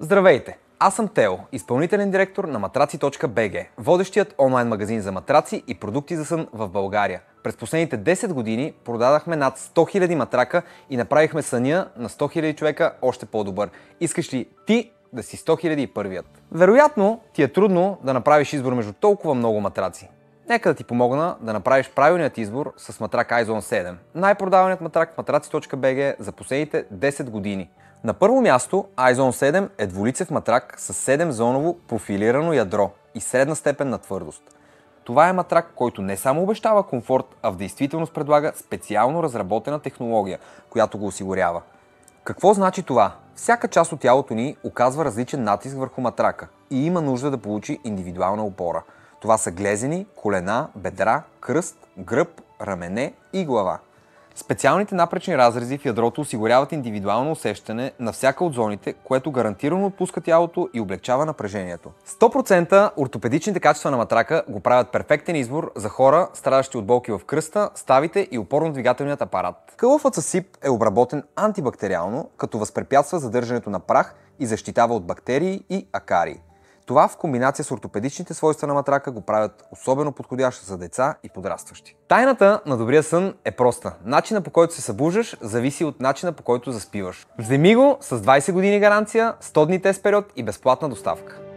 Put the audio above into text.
Здравейте! Аз съм Тео, изпълнителен директор на matraci.bg, водещият онлайн магазин за матраци и продукти за сън в България. През последните 10 години продадахме над 100 000 матрака и направихме съня на 100 000 човека още по-добър. Искаш ли ти да си 100 000 и първият? Вероятно ти е трудно да направиш избор между толкова много матраци. Нека да ти помогна да направиш правилният избор с матрак iZone 7, най-продаваният матрак в matraci.bg за последните 10 години. На първо място, iZone 7 е двулицев матрак с 7-зоново профилирано ядро и средна степен на твърдост. Това е матрак, който не само обещава комфорт, а в действителност предлага специално разработена технология, която го осигурява. Какво значи това? Всяка част от тялото ни оказва различен натиск върху матрака и има нужда да получи индивидуална опора. Това са глезени, колена, бедра, кръст, гръб, рамене и глава. Специалните напречни разрези в ядрото осигуряват индивидуално усещане на всяка от зоните, което гарантирано отпуска тялото и облегчава напрежението. 100% ортопедичните качества на матрака го правят перфектен избор за хора, страдащи от болки в кръста, ставите и опорно-двигателният апарат. Кълъфът със СИП е обработен антибактериално, като възпрепятства задържането на прах и защитава от бактерии и акарии. Това в комбинация с ортопедичните свойства на матрака го правят особено подходящ за деца и подрастващи. Тайната на добрия сън е проста. Начинът, по който се събуждаш, зависи от начина, по който заспиваш. Вземи го с 20 години гаранция, 100 дни тест период и безплатна доставка.